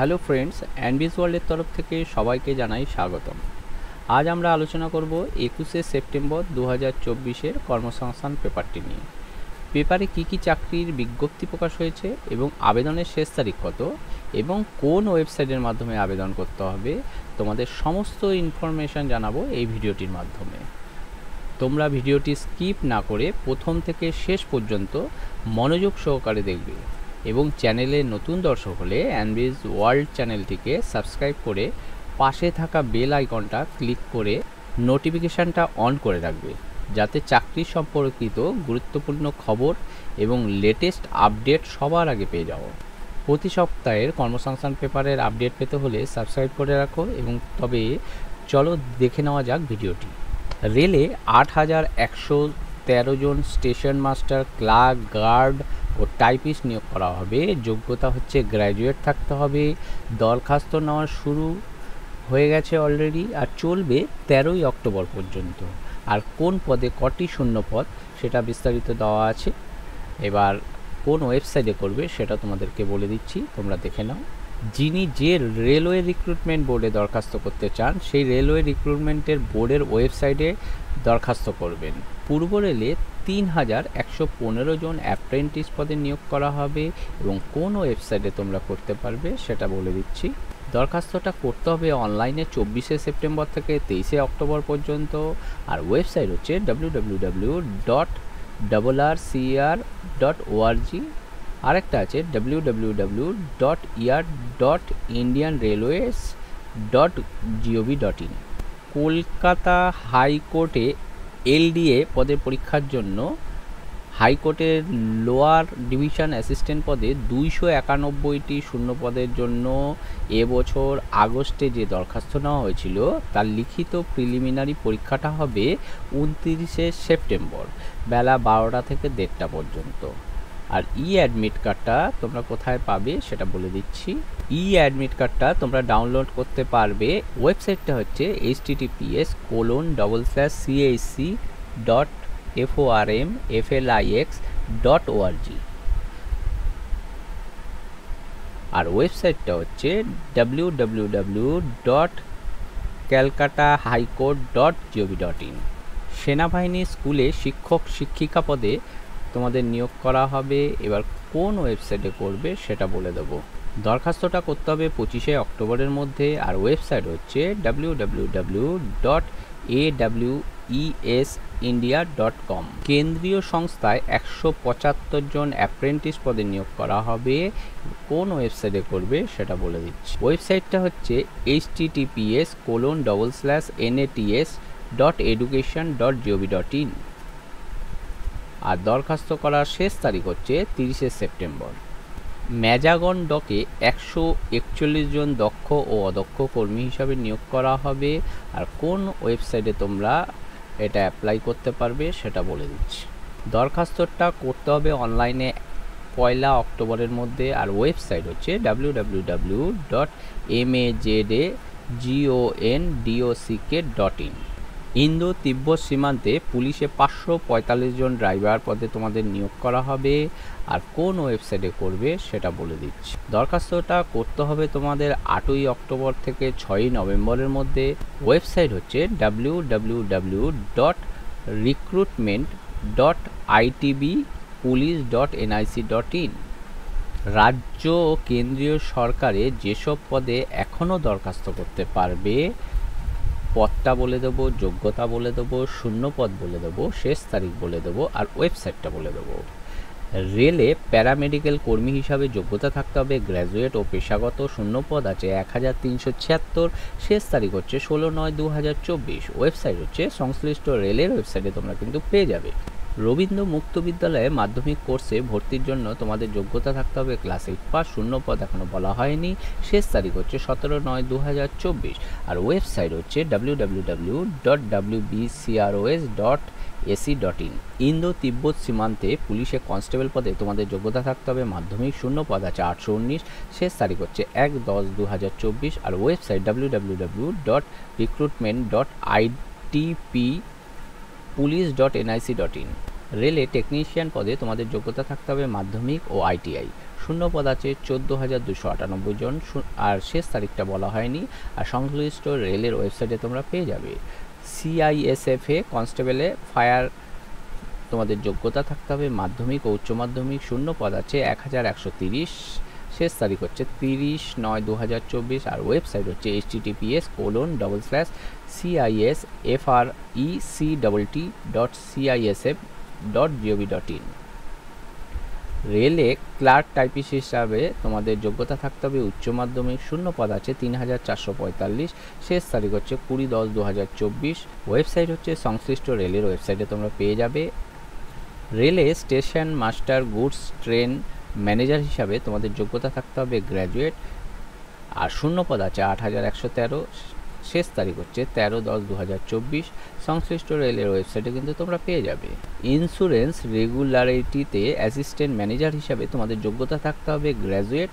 Hello friends, অ্যানবিস ওয়ার্ল্ডের তরফ থেকে সবাইকে জানাই স্বাগতম। আজ আমরা আলোচনা করব 21শে সেপ্টেম্বর 2024-এর কর্মসংস্থান পেপারটি নিয়ে। পেপারে কী কী চাকরির বিজ্ঞপ্তি প্রকাশ হয়েছে এবং আবেদনের শেষ তারিখ কত এবং কোন ওয়েবসাইটের মাধ্যমে আবেদন করতে হবে, তোমাদের সমস্ত ইনফরমেশান জানাবো এই ভিডিওটির মাধ্যমে। তোমরা ভিডিওটি স্কিপ না করে প্রথম থেকে শেষ পর্যন্ত মনোযোগ সহকারে দেখবে এবং চ্যানেলে নতুন দর্শক হলে অ্যানবিস ওয়ার্ল্ড চ্যানেলটিকে সাবস্ক্রাইব করে পাশে থাকা বেল আইকনটা ক্লিক করে নোটিফিকেশানটা অন করে রাখবে, যাতে চাকরি সম্পর্কিত গুরুত্বপূর্ণ খবর এবং লেটেস্ট আপডেট সবার আগে পেয়ে যাও। প্রতি সপ্তাহের কর্মসংস্থান পেপারের আপডেট পেতে হলে সাবস্ক্রাইব করে রাখো। এবং তবে চলো দেখে নেওয়া যাক ভিডিওটি। রেলে 8113 জন স্টেশন মাস্টার, ক্লার্ক, গার্ড ও টাইপিস্ট নিয়োগ করা হবে। যোগ্যতা হচ্ছে গ্র্যাজুয়েট থাকতে হবে। দরখাস্ত নেওয়া শুরু হয়ে গেছে অলরেডি আর চলবে 13ই অক্টোবর পর্যন্ত। আর কোন পদে কটি শূন্য পদ সেটা বিস্তারিত দেওয়া আছে। এবার কোন ওয়েবসাইটে করবে সেটা তোমাদেরকে বলে দিচ্ছি, তোমরা দেখে নাও। যিনি যে রেলওয়ে রিক্রুটমেন্ট বোর্ডে দরখাস্ত করতে চান সেই রেলওয়ে রিক্রুটমেন্টের বোর্ডের ওয়েবসাইটে দরখাস্ত করবেন। পূর্ব রেলে 3115 জন অ্যাপ্রেন্টিস পদে নিয়োগ করা হবে এবং কোন ওয়েবসাইটে তোমরা করতে পারবে সেটা বলে দিচ্ছি। দরখাস্তটা করতে হবে অনলাইনে 24শে সেপ্টেম্বর থেকে 23শে অক্টোবর পর্যন্ত। আর ওয়েবসাইট হচ্ছে www.rrcer.org। আরেকটা আছে www.year.indianrailways.gov.in। কলকাতা হাইকোর্টে LDA পদের পরীক্ষার জন্য হাইকোর্টের লোয়ার ডিভিশন অ্যাসিস্ট্যান্ট পদে 291টি শূন্য পদের জন্য এবছর আগস্টে যে দরখাস্ত নেওয়া হয়েছিল তার লিখিত প্রিলিমিনারি পরীক্ষাটা হবে 29শে সেপ্টেম্বর বেলা 12টা থেকে 1:30 পর্যন্ত। আর অ্যাডমিট কার্ডটা তোমরা কোথায় পাবে সেটা বলে দিচ্ছি। অ্যাডমিট কার্ডটা তোমরা ডাউনলোড করতে পারবে। ওয়েবসাইটটা হচ্ছে https://chachc.formflix.org। আর ওয়েবসাইটটা হচ্ছে www.calcutta.highcourt.gov.in। সেনাবাহিনী স্কুলে শিক্ষক শিক্ষিকা পদে তোমাদের নিয়োগ করা হবে। এবার কোন ওয়েবসাইটে করবে সেটা বলে দেবো। দরখাস্তটা করতে হবে 25শে অক্টোবরের মধ্যে। আর ওয়েবসাইট হচ্ছে www.awesindia.com। কেন্দ্রীয় সংস্থায় 175 জন অ্যাপ্রেন্টিস পদে নিয়োগ করা হবে। কোন ওয়েবসাইটে করবে সেটা বলে দিচ্ছি। ওয়েবসাইটটা হচ্ছে https://nats.education.gov.in। আর দরখাস্ত করার শেষ তারিখ হচ্ছে 30শে সেপ্টেম্বর। ম্যাজাগন ডকে 141 জন দক্ষ ও অদক্ষ কর্মী হিসাবে নিয়োগ করা হবে। আর কোন ওয়েবসাইটে তোমরা এটা অ্যাপ্লাই করতে পারবে সেটা বলে দিচ্ছি। দরখাস্তটা করতে হবে অনলাইনে 1 অক্টোবরের মধ্যে। আর ওয়েবসাইট হচ্ছে www.majdondock.in। ইন্দো তিব্বত সীমান্তে পুলিশে 545 জন ড্রাইভার পদে তোমাদের নিয়োগ করা হবে। আর কোন ওয়েবসাইটে করবে সেটা বলে দিচ্ছি। দরখাস্তটা করতে হবে তোমাদের 8ই অক্টোবর থেকে 6ই নভেম্বরের মধ্যে। ওয়েবসাইট হচ্ছে www.recruitment.itbpolice.nic.in। রাজ্য ও কেন্দ্রীয় সরকারে যেসব পদে এখনও দরখাস্ত করতে পারবে পদটা বলে দেবো, যোগ্যতা বলে দেবো, শূন্য পদ বলে দেবো, শেষ তারিখ বলে দেবো আর ওয়েবসাইটটা বলে দেবো। রেলে প্যারামেডিক্যাল কর্মী হিসাবে যোগ্যতা থাকতে হবে গ্র্যাজুয়েট ও পেশাগত। শূন্য পদ আছে 1376। শেষ তারিখ হচ্ছে 16/9/2024। ওয়েবসাইট হচ্ছে সংশ্লিষ্ট রেলের ওয়েবসাইটে তোমরা কিন্তু পেয়ে যাবে। রবীন্দ্র মুক্ত বিদ্যালয়ে মাধ্যমিক কোর্সে ভর্তির জন্য তোমাদের যোগ্যতা থাকতে হবে ক্লাস 8 পাস। শূন্য পদ এখনও বলা হয়নি। শেষ তারিখ হচ্ছে 17/9/2024। আর ওয়েবসাইট হচ্ছে www.wbcros.ac.in। ইন্দো তিব্বত সীমান্তে পুলিশে কনস্টেবল পদে তোমাদের যোগ্যতা থাকতে হবে মাধ্যমিক। শূন্য পদ আছে 819। শেষ তারিখ হচ্ছে 1/10/2024। আর ওয়েবসাইট www.recruitment.itp police.nic.in। রেলে টেকনিশিয়ান পদে তোমাদের যোগ্যতা থাকতে হবে মাধ্যমিক ও আইটিআই। শূন্য পদ আছে 14,298 জন, আর শেষ তারিখটা বলা হয়নি, আর সংশ্লিষ্ট রেলের ওয়েবসাইটে তোমরা পেয়ে যাবে। সিআইএসএফে কনস্টেবলে ফায়ার তোমাদের যোগ্যতা থাকতে হবে মাধ্যমিক ও উচ্চ মাধ্যমিক। শূন্য পদ আছে 1,130, শেষ তারিখ হচ্ছে 30/9/2024, আর ওয়েবসাইট হচ্ছে https://cisfrect.cisf.gov.in। রেলে ক্লার্ক টাইপিস্ট হিসাবে তোমাদের যোগ্যতা থাকতে হবে উচ্চ মাধ্যমিক। শূন্য পদ আছে 3,445, শেষ তারিখ হচ্ছে 20/10/2024, ওয়েবসাইট হচ্ছে সংশ্লিষ্ট রেলের ওয়েবসাইটে তোমরা পেয়ে যাবে। রেলে station master goods train manager হিসাবে তোমাদের যোগ্যতা থাকতে হবে গ্র্যাজুয়েট, আর শূন্য পদ আছে 8,113, শেষ তারিখ হচ্ছে 13/10/2024, সংশ্লিষ্ট রেলের ওয়েবসাইটে কিন্তু তোমরা পেয়ে যাবে। ইন্স্যুরেন্স রেগুলারিটিতে অ্যাসিস্ট্যান্ট ম্যানেজার হিসাবে তোমাদের যোগ্যতা থাকতে হবে গ্র্যাজুয়েট,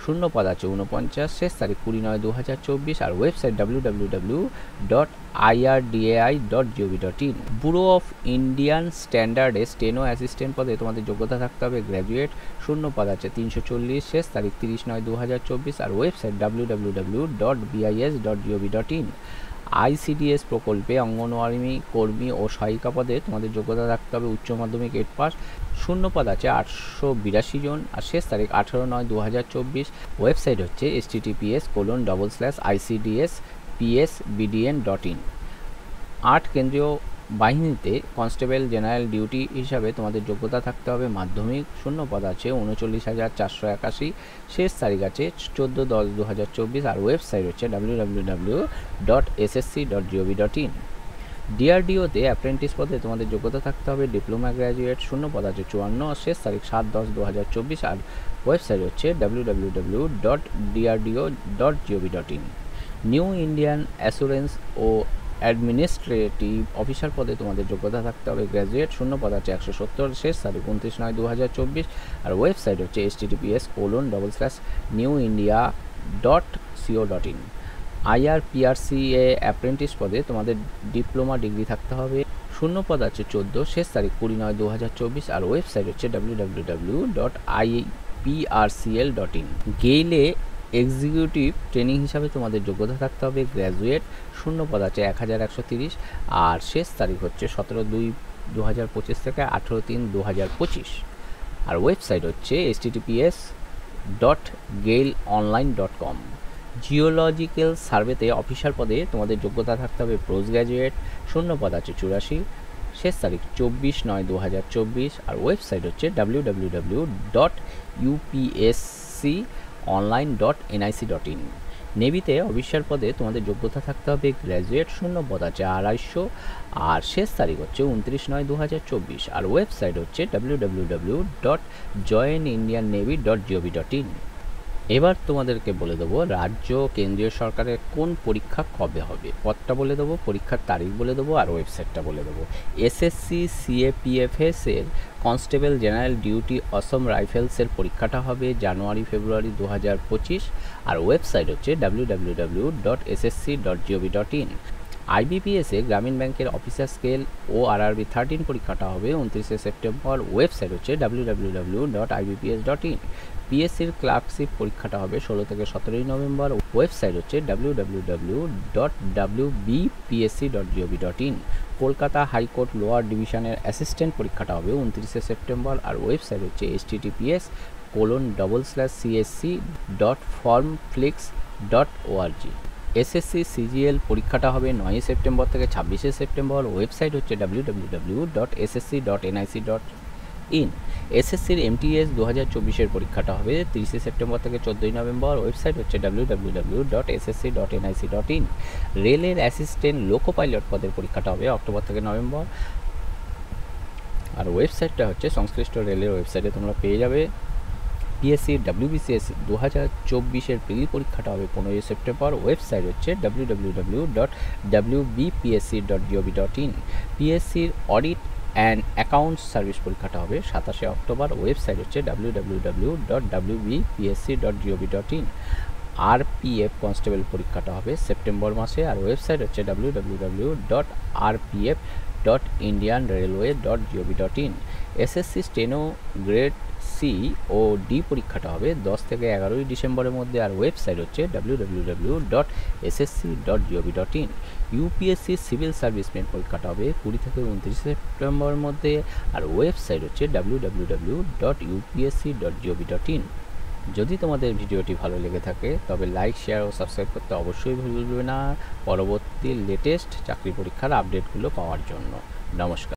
শূন্য পদ আছে 49, শেষ তারিখ 20/9/2024, আর website www.irdai.gov.in। Bureau of Indian স্ট্যান্ডার্ডে স্টেনো অ্যাসিস্ট্যান্ট পদে তোমাদের যোগ্যতা থাকতে হবে গ্র্যাজুয়েট, শূন্য পদ আছে 340, শেষ তারিখ 30/9/2024, আর ওয়েবসাইট www.bis.gov.in। আইসিডিএস প্রকল্পে অঙ্গনওয়াড়ি কর্মী ও সহায়িকা পদে তোমাদের যোগ্যতা থাকতে হবে উচ্চ মাধ্যমিক 8 পাস, শূন্য পদ আছে 882 জন, আর শেষ তারিখ 18/9/2024, ওয়েবসাইট হচ্ছে https://icdspsbdn.in। 8 কেন্দ্রীয় বাহিনীতে কনস্টেবল জেনারেল ডিউটি হিসাবে তোমাদের যোগ্যতা থাকতে হবে মাধ্যমিক। শূন্য পদ আছে 39,481, শেষ তারিখ আছে 14/10/2024, আর ওয়েবসাইট হচ্ছে www.ssc.gov.in। ডিআরডিওতে অ্যাপ্রেন্টিস পদে তোমাদের যোগ্যতা থাকতে হবে ডিপ্লোমা গ্র্যাজুয়েট, শূন্য পদ আছে 54, শেষ তারিখ 7/10/2024, আর ওয়েবসাইট হচ্ছে www.drdo.gov.in। নিউ ইন্ডিয়ান অ্যাসুরেন্স ও অ্যাডমিনিস্ট্রেটিভ অফিসার পদে তোমাদের যোগ্যতা থাকতে হবে গ্র্যাজুয়েট, শূন্য পদ আছে 170, শেষ তারিখ 29/9/2024, আর ওয়েবসাইট হচ্ছে https://newindia.co.in। আইআরপিআরসিএ অ্যাপ্রেন্টিস পদে তোমাদের ডিপ্লোমা ডিগ্রি থাকতে হবে, শূন্য পদ আছে 14, শেষ তারিখ 20/9/2024, আর ওয়েবসাইট হচ্ছে www.iprcl.in। গেইলে এক্সিকিউটিভ ট্রেনিং হিসাবে তোমাদের যোগ্যতা থাকতে হবে গ্র্যাজুয়েট, শূন্য পদ আছে 1,130, আর শেষ তারিখ হচ্ছে 17/2/2025 থেকে 18/3/2025, আর ওয়েবসাইট হচ্ছে https://gailonline.com। জিওলজিক্যাল সার্ভেতে অফিসার পদে তোমাদের যোগ্যতা থাকতে হবে পোস্ট গ্র্যাজুয়েট, শূন্য পদ আছে 84, শেষ তারিখ 24/9/2024, আর ওয়েবসাইট হচ্ছে www.upsconline.nic.in। নেভিতে অফিসার পদে তোমাদের যোগ্যতা থাকতে হবে গ্র্যাজুয়েট, শূন্য পদ আছে 250, আর শেষ তারিখ হচ্ছে 29/9/2024, আর ওয়েবসাইট হচ্ছে www.joinindiannavy.gov.in। এবার তোমাদেরকে বলে দেবো রাজ্য কেন্দ্রীয় সরকারের কোন পরীক্ষা কবে হবে, পদটা বলে দেবো, পরীক্ষার তারিখ বলে দেবো, আর ওয়েবসাইটটা বলে দেবো। এসএসসি সিএপিএফএস এর কনস্টেবল জেনারেল ডিউটি অসম রাইফেলসের পরীক্ষাটা হবে জানুয়ারি-ফেব্রুয়ারি 2025, আর ওয়েবসাইট হচ্ছে www.ssc.gov.in। আইবিপিএসে গ্রামীণ ব্যাংকের অফিসার স্কেল ও আরআরবি 13 পরীক্ষাটা হবে 29 সেপ্টেম্বর, ওয়েবসাইট হচ্ছে www.ibps.in। পিএসসির ক্লার্কশিপ পরীক্ষাটা হবে 16 থেকে 17 নভেম্বর, ওয়েবসাইট হচ্ছে www.wbpsc.gov.in। কলকাতা হাইকোর্ট লোয়ার ডিভিশনের অ্যাসিস্ট্যান্ট পরীক্ষাটা হবে 29 সেপ্টেম্বর, আর ওয়েবসাইট হচ্ছে https://csc.formflix.org। এসএসসি সিজিএল পরীক্ষাটা হবে 9 সেপ্টেম্বর থেকে 26 সেপ্টেম্বর, ওয়েবসাইট হচ্ছে www.ssc.nic.in। এসএসসির এমটিএস 2024-এর পরীক্ষাটা হবে 30 সেপ্টেম্বর থেকে 14 নভেম্বর, ওয়েবসাইট হচ্ছে www.ssc.nic.in। রেলের অ্যাসিস্ট্যান্ট লোকো পাইলট পদের পরীক্ষাটা হবে অক্টোবর থেকে নভেম্বর, আর ওয়েবসাইটটা হচ্ছে সংশ্লিষ্ট রেলের ওয়েবসাইটে তোমরা পেয়ে যাবে। পিএসসি ডাব্লিউবিসিএস 2024-এর প্রিলি পরীক্ষাটা হবে 15 সেপ্টেম্বর, ওয়েবসাইট হচ্ছে www.wbpsc.gov.in। পিএসসির অডিট অ্যান্ড অ্যাকাউন্টস সার্ভিস পরীক্ষাটা হবে 27 অক্টোবর, ওয়েবসাইট হচ্ছে www.wbpsc.gov.in। আরপিএফ কনস্টেবল পরীক্ষাটা হবে সেপ্টেম্বর মাসে, আর ওয়েবসাইট হচ্ছে www.rpf www.indianrailway.gov.in। SSC steno grade C ও ডি পরীক্ষাটা হবে 10 থেকে 11ই ডিসেম্বরের মধ্যে, আর ওয়েবসাইট হচ্ছে www.ssc.gov.in। UPSC civil service main পরীক্ষাটা হবে 20 থেকে 29 সেপ্টেম্বরের মধ্যে, আর ওয়েবসাইট হচ্ছে www.upsc.gov.in। যদি তোমাদের ভিডিওটি ভালো লেগে থাকে তবে লাইক, শেয়ার ও সাবস্ক্রাইব করতে অবশ্যই ভুলবে না পরবর্তী লেটেস্ট চাকরি পরীক্ষার আপডেটগুলো পাওয়ার জন্য। নমস্কার।